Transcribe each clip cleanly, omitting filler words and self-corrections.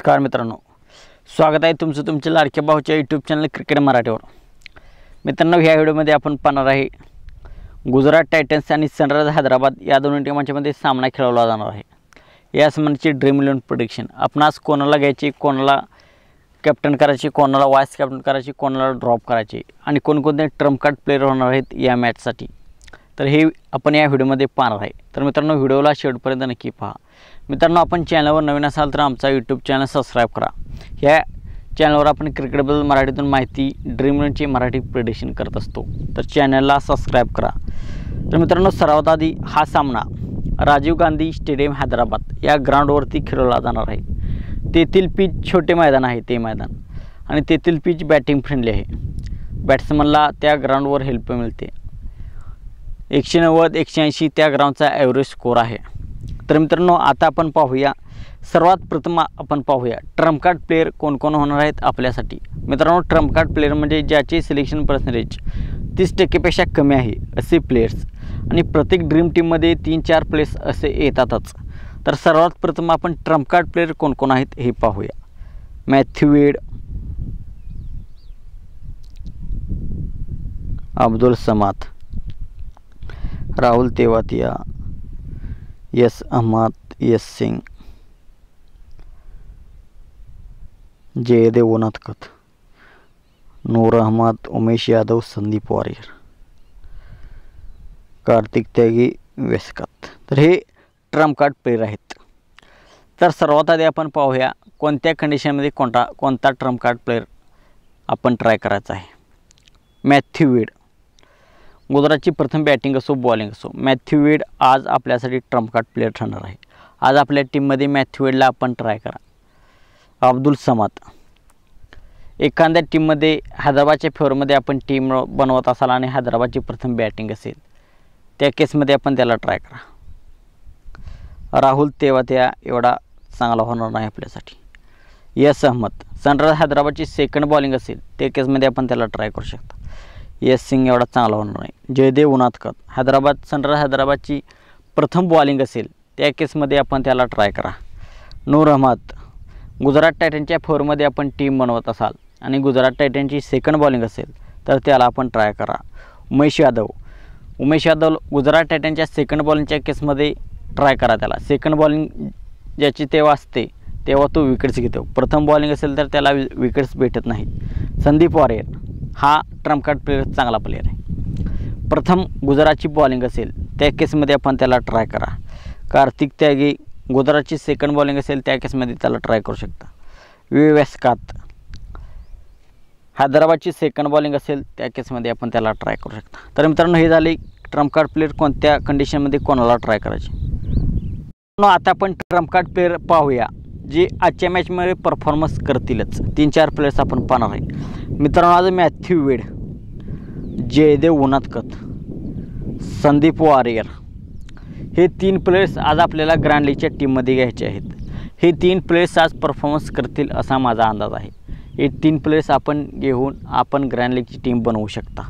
नमस्कार मित्रांनो, स्वागत आहे तुमचं तुमच्या लाडक्या भाऊच्या यूट्यूब चॅनल क्रिकेट मराठीवर। मित्रांनो, ह्या व्हिडिओमध्ये आपण पाहणार आहे गुजरात टायटन्स आणि सनरायझर्स हैदराबाद या दोन्ही टीमांमध्ये सामना खेळवला जाणार आहे। या सामन्याची ड्रीम 11 प्रेडिक्शन, आपणास कोणाला घ्यायची, कोणाला कॅप्टन करायची, कोणाला वाईस कॅप्टन करायची, कोणाला ड्रॉप करायची आणि कोणकोणते ट्रम्प कार्ड प्लेयर होणार आहेत या मॅचसाठी, तर हे आपण या व्हिडिओमध्ये पाहणार आहे। तर मित्रांनो, व्हिडिओला शेवटपर्यंत नक्की पहा। मित्रांनो, आपण चॅनलवर नवीन असाल तर आमचा यूट्यूब चॅनल सबस्क्राईब करा। ह्या चॅनलवर आपण क्रिकेटबद्दल मराठीतून माहिती, ड्रीम 11ची मराठी प्रेडिक्शन करत असतो, तर चॅनलला सबस्क्राईब करा। तर मित्रांनो, सर्वात आधी हा सामना राजीव गांधी स्टेडियम हैदराबाद या ग्राउंडवरती खेळवला जाणार आहे। तेथील पिच छोटे मैदान आहे, ते मैदान, आणि तेथील पिच बॅटिंग फ्रेंडली आहे। बॅट्समनला त्या ग्राउंडवर हेल्प मिळते। 190-180 त्या ग्राउंडचा ॲव्हरेज स्कोर आहे। तर मित्रांनो, आता आपण पाहूया, सर्वात प्रथम आपण पाहूया ट्रम्प कार्ड प्लेयर कोण कोण होणार आहेत आपल्यासाठी। मित्रांनो, ट्रम्प कार्ड प्लेयर म्हणजे ज्याचे सिलेक्शन पर्सेंटेज 30% कमी आहे असे प्लेयर्स, आणि प्रत्येक ड्रीम टीममध्ये 3-4 प्लेयर्स असे येतातच। तर सर्वात प्रथम आपण ट्रम्प कार्ड प्लेयर कोण कोण आहेत हे पाहूया। मॅथ्यू वेड, अब्दुल समाद, राहुल तेवातिया, यस अहमद, यस सिंग, जयदेव उनादकत, नूर अहमद, उमेश यादव, संदीप वारियर, कार्तिक त्यागी, वेस्कत। तर हे ट्रम्प कार्ड प्लेयर आहेत। तर सर्वात आधी आपण पाहूया कोणत्या कंडिशनमध्ये कोणता ट्रम्प कार्ड प्लेयर आपण ट्राय करायचा आहे। मॅथ्यू वेड, गुजरातची प्रथम बॅटिंग असो बॉलिंग असो, मॅथ्यू वेड आज आपल्यासाठी ट्रम्प कार्ड प्लेयर ठरणार आहे। आज आपल्या टीममध्ये मॅथ्यू वेडला आपण ट्राय करा। अब्दुल समाद, एखाद्या टीममध्ये हैदराबादच्या फेवरमध्ये आपण टीम बनवत असाल आणि हैदराबादची प्रथम बॅटिंग असेल, त्या केसमध्ये आपण त्याला ट्राय करा। राहुल तेवातिया एवढा चांगला होणार नाही आपल्यासाठी। यस अहमद, सनरायझर्स हैदराबादची सेकंड बॉलिंग असेल त्या केसमध्ये आपण त्याला ट्राय करू शकता। यस सिंग एवढा चांगला होणार नाही। जयदेव उनादकत, सनरायझर्स हैदराबादची प्रथम बॉलिंग असेल त्या केसमध्ये आपण त्याला ट्राय करा। नूर अहमद, गुजरात टायटन्सच्या फेवरमध्ये आपण टीम बनवत असाल आणि गुजरात टायटन्सची सेकंड बॉलिंग असेल तर त्याला आपण ट्राय करा। उमेश यादव, गुजरात टायटन्सच्या सेकंड बॉलिंगच्या केसमध्ये ट्राय करा त्याला। सेकंड बॉलिंग ज्याची तेव्हा असते तेव्हा तो विकेट्स घेतो, प्रथम बॉलिंग असेल तर त्याला विकेट्स भेटत नाही। संदीप वारियर, हा ट्रम्प कार्ड प्लेयर चांगला प्लेयर आहे। प्रथम गुजरातची बॉलिंग असेल त्या केसमध्ये आपण त्याला ट्राय करा। कार्तिक त्यागी, गुजरातची सेकंड बॉलिंग असेल त्या केसमध्ये त्याला ट्राय करू शकता। वेस्कात, हैदराबादची सेकंड बॉलिंग असेल त्या केसमध्ये आपण त्याला ट्राय करू शकता। तर मित्रांनो, हे झाले ट्रम्प कार्ड प्लेयर कोणत्या कंडिशनमध्ये कोणाला ट्राय करायचे। आता आपण ट्रम्प कार्ड प्लेयर पाहूया जे आजच्या मॅचमध्ये परफॉर्मन्स करतीलच। 3-4 प्लेयर्स आपण पाहणार आहे। मित्रांनो, आज मॅथ्यू वेड, जयदेव उनादकत, संदीप वारियर हे 3 प्लेयर्स आज आपल्याला ग्रँड लीगच्या टीममध्ये घ्यायचे आहेत। हे 3 प्लेयर्स आज परफॉर्मन्स करतील असा माझा अंदाज आहे। हे 3 प्लेयर्स आपण घेऊन आपण ग्रँड लीगची टीम बनवू शकता।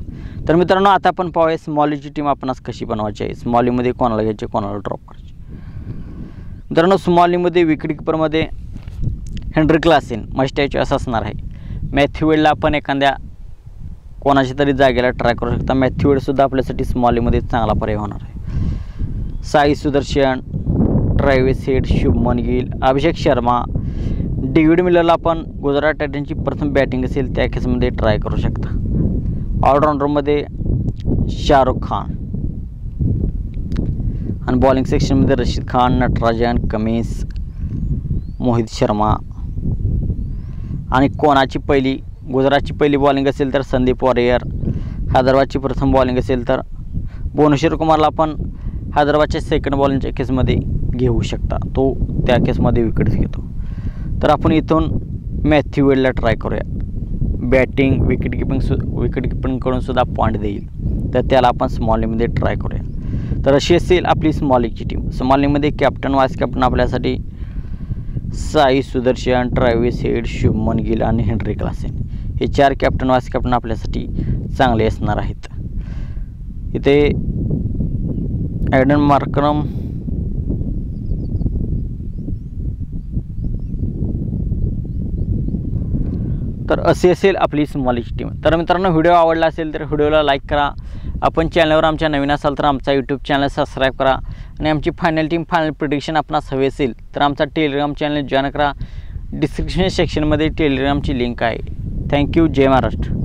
तर मित्रांनो, आता आपण पाहूया स्मॉल लीगची टीम आपण आज कशी बनवायची आहे। स्मॉल लीगमध्ये कोणाला घ्यायचे, कोणाला ड्रॉप करायचे। मित्रांनो, स्मॉल लीगमध्ये विकेटकीपरमध्ये Heinrich Klaasen must have choice असणार आहे। मॅथ्यू वेडला आपण एखाद्या कोणाच्या तरी जागेला ट्राय करू शकता। मॅथ्यू वेडसुद्धा आपल्यासाठी स्मॉल लीगमध्ये चांगला पर्याय होणार आहे। Sai Sudharsan, Travis Head, Shubman Gill, Abhishek Sharma, David मिलरला आपण गुजरात टायटन्सची प्रथम बॅटिंग असेल त्या केसमध्ये ट्राय करू शकता। ऑलराऊंडरमध्ये शाहरुख खान, आणि बॉलिंग सेक्शनमध्ये रशीद खान, नटराजन, कमिन्स, मोहित शर्मा, आणि कोणाची गुजरातची पहिली बॉलिंग असेल तर संदीप वारियर, हैदराबादची प्रथम बॉलिंग असेल तर भुवनेश्वर कुमारला आपण हैदराबादच्या सेकंड बॉलिंगच्या केसमध्ये घेऊ शकता, तो त्या केसमध्ये विकेट्स घेतो। तर आपण इथून मॅथ्यू वेडला ट्राय करूया। बॅटिंग, विकेटकीपिंगकडून सुद्धा पॉईंट देईल, तर त्याला आपण स्मॉल लीगमध्ये ट्राय करूया। तर अशी असेल आपली स्मॉल लीगची टीम। स्मॉल लीगमध्ये कॅप्टन, वाईस कॅप्टन आपल्यासाठी Sai Sudharsan, Travis Head, Shubman gill आणि हेनरी क्लासेन हे 4 कॅप्टन, वाईस कॅप्टन आपल्यासाठी चांगले असणार आहेत। इथे ॲडन मार्करम, तर अशी असेल आपली स्मॉलिश टीम. तर मित्रांनो, व्हिडिओ आवडला असेल तर व्हिडिओला लाईक करा. आपण चॅनलवर आमच्या नवीन असाल तर आमचा यूट्यूब चॅनल सबस्क्राईब करा. आणि आमची फायनल टीम फायनल प्रिडिक्शन आपणास हवी असेल तर आमचा टेलिग्राम चॅनल जॉईन करा. डिस्क्रिप्शन सेक्शनमध्ये टेलिग्रामची लिंक आहे. थँक्यू. जय महाराष्ट्र.